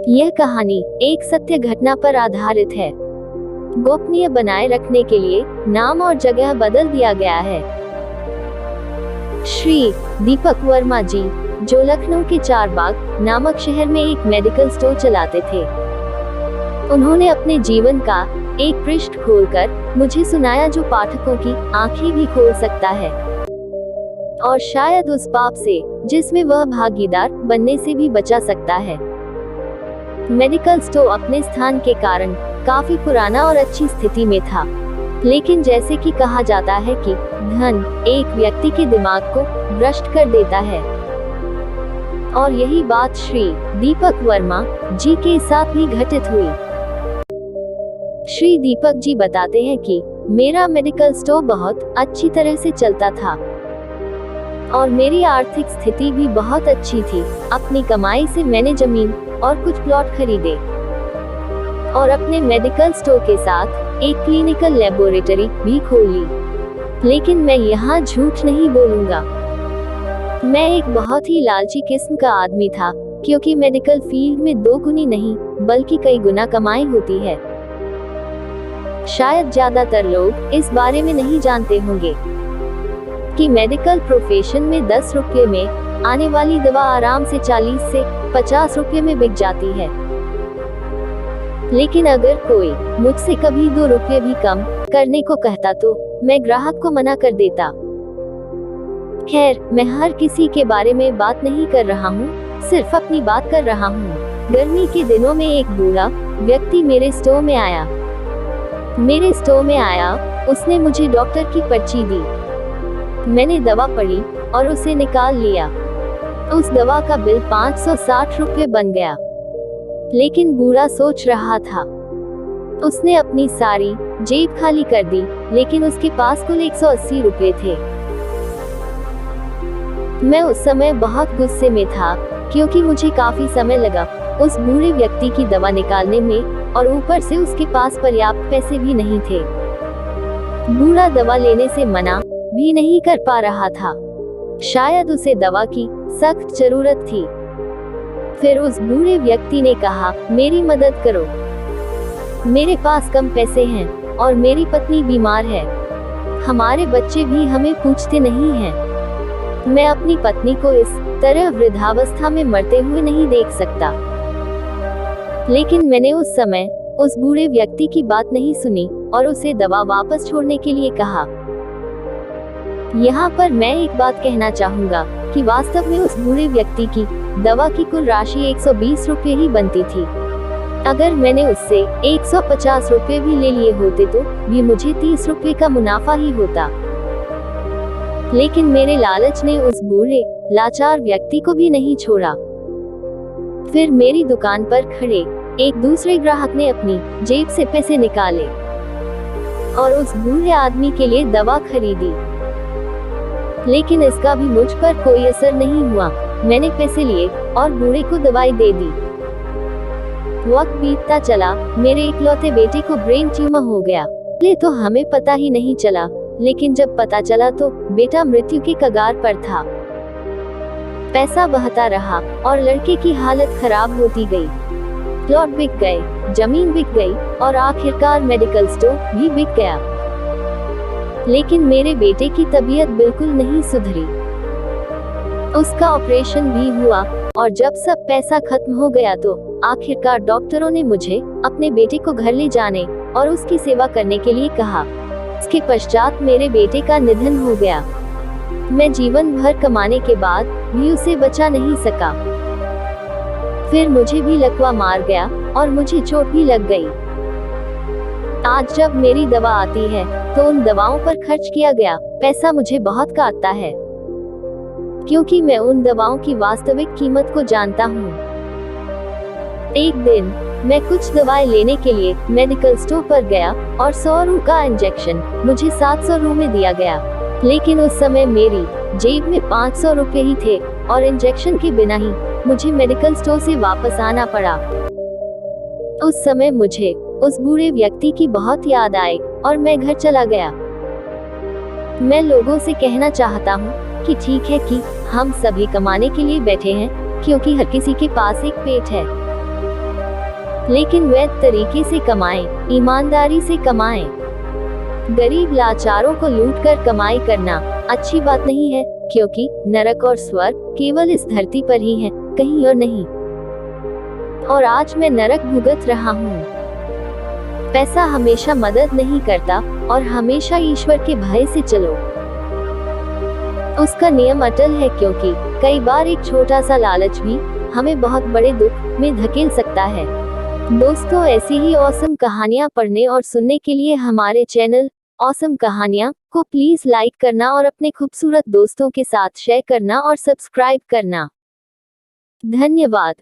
यह कहानी एक सत्य घटना पर आधारित है। गोपनीय बनाए रखने के लिए नाम और जगह बदल दिया गया है। श्री दीपक वर्मा जी, जो लखनऊ के चारबाग नामक शहर में एक मेडिकल स्टोर चलाते थे, उन्होंने अपने जीवन का एक पृष्ठ खोलकर मुझे सुनाया जो पाठकों की आंखें भी खोल सकता है, और शायद उस पाप से जिसमें वह भागीदार बनने से भी बचा सकता है। मेडिकल स्टोर अपने स्थान के कारण काफी पुराना और अच्छी स्थिति में था, लेकिन जैसे कि कहा जाता है कि धन एक व्यक्ति के दिमाग को भ्रष्ट कर देता है, और यही बात श्री दीपक वर्मा जी के साथ भी घटित हुई। श्री दीपक जी बताते हैं कि मेरा मेडिकल स्टोर बहुत अच्छी तरह से चलता था और मेरी आर्थिक स्थिति भी बहुत अच्छी थी। अपनी कमाई से मैंने जमीन और कुछ प्लॉट खरीदे और अपने मेडिकल स्टोर के साथ एक क्लिनिकल लेबोरेटरी भी खोल ली। लेकिन मैं यहाँ झूठ नहीं बोलूंगा, मैं एक बहुत ही लालची किस्म का आदमी था, क्योंकि मेडिकल फील्ड में दो गुनी नहीं बल्कि कई गुना कमाई होती है। शायद ज्यादातर लोग इस बारे में नहीं जानते होंगे कि मेडिकल प्रोफेशन में 10 रुपये में आने वाली दवा आराम से 40 से 50 रुपये में बिक जाती है। लेकिन अगर कोई मुझसे कभी 2 रुपये भी कम करने को कहता तो मैं ग्राहक को मना कर देता। खैर, मैं हर किसी के बारे में बात नहीं कर रहा हूँ, सिर्फ अपनी बात कर रहा हूँ। गर्मी के दिनों में एक बूढ़ा व्यक्ति मेरे स्टोर में आया। उसने मुझे डॉक्टर की पर्ची दी। मैंने दवा पढ़ी और उसे निकाल लिया। उस दवा का बिल 560 रुपये बन गया। लेकिन बूढ़ा सोच रहा था। उसने अपनी सारी जेब खाली कर दी, लेकिन उसके पास कुल 180 रुपये थे। मैं उस समय बहुत गुस्से में था, क्योंकि मुझे काफी समय लगा उस बूढ़े व्यक्ति की दवा निकालने में, और ऊपर से उसके पास पर्याप्त पैसे भी नहीं थे। बूढ़ा दवा लेने से मना भी नहीं कर पा रहा था। शायद उसे दवा की सख्त जरूरत थी। फिर उस बूढ़े व्यक्ति ने कहा, मेरी मदद करो, मेरे पास कम पैसे हैं और मेरी पत्नी बीमार है। हमारे बच्चे भी हमें पूछते नहीं हैं। मैं अपनी पत्नी को इस तरह वृद्धावस्था में मरते हुए नहीं देख सकता। लेकिन मैंने उस समय उस बूढ़े व्यक्ति की बात नहीं सुनी और उसे दवा वापस छोड़ने के लिए कहा। यहाँ पर मैं एक बात कहना चाहूँगा कि वास्तव में उस बूढ़े व्यक्ति की दवा की कुल राशि 120 रुपये ही बनती थी। अगर मैंने उससे 150 रुपये भी ले लिए होते तो भी मुझे 30 रुपये का मुनाफा ही होता। लेकिन मेरे लालच ने उस बूढ़े लाचार व्यक्ति को भी नहीं छोड़ा। फिर मेरी दुकान पर खड़े एक दूसरे ग्राहक ने अपनी जेब से पैसे निकाले और उस बूढ़े आदमी के लिए दवा खरीदी। लेकिन इसका भी मुझ पर कोई असर नहीं हुआ। मैंने पैसे लिए और बूढ़े को दवाई दे दी। वक्त बीतता चला। मेरे इकलौते बेटे को ब्रेन ट्यूमर हो गया। पहले तो हमें पता ही नहीं चला, लेकिन जब पता चला तो बेटा मृत्यु के कगार पर था। पैसा बहता रहा और लड़के की हालत खराब होती गई। प्लॉट बिक गए, जमीन बिक गई और आखिरकार मेडिकल स्टोर भी बिक गया। लेकिन मेरे बेटे की तबीयत बिल्कुल नहीं सुधरी। उसका ऑपरेशन भी हुआ और जब सब पैसा खत्म हो गया तो आखिरकार डॉक्टरों ने मुझे अपने बेटे को घर ले जाने और उसकी सेवा करने के लिए कहा। इसके पश्चात मेरे बेटे का निधन हो गया। मैं जीवन भर कमाने के बाद भी उसे बचा नहीं सका। फिर मुझे भी लकवा मार गया और मुझे चोट भी लग गई। आज जब मेरी दवा आती है तो उन दवाओं पर खर्च किया गया पैसा मुझे बहुत काटता है, क्योंकि मैं उन दवाओं की वास्तविक कीमत को जानता हूँ। एक दिन मैं कुछ दवाएं लेने के लिए मेडिकल स्टोर पर गया और 100 रु का इंजेक्शन मुझे 700 रु में दिया गया। लेकिन उस समय मेरी जेब में 500 रुपये ही थे और इंजेक्शन के बिना ही मुझे मेडिकल स्टोर से वापस आना पड़ा। उस समय मुझे उस बूढ़े व्यक्ति की बहुत याद आई और मैं घर चला गया। मैं लोगों से कहना चाहता हूँ कि ठीक है कि हम सभी कमाने के लिए बैठे हैं, क्योंकि हर किसी के पास एक पेट है। लेकिन वैध तरीके से कमाएं, ईमानदारी से कमाएं। गरीब लाचारों को लूटकर कमाई करना अच्छी बात नहीं है, क्योंकि नरक और स्वर्ग केवल इस धरती पर ही है, कहीं और नहीं। और आज मैं नरक भुगत रहा हूँ। पैसा हमेशा मदद नहीं करता, और हमेशा ईश्वर के भय से चलो। उसका नियम अटल है, क्योंकि कई बार एक छोटा सा लालच भी हमें बहुत बड़े दुख में धकेल सकता है। दोस्तों, ऐसी ही ऑसम कहानियाँ पढ़ने और सुनने के लिए हमारे चैनल ऑसम कहानियाँ को प्लीज लाइक करना और अपने खूबसूरत दोस्तों के साथ शेयर करना और सब्सक्राइब करना। धन्यवाद।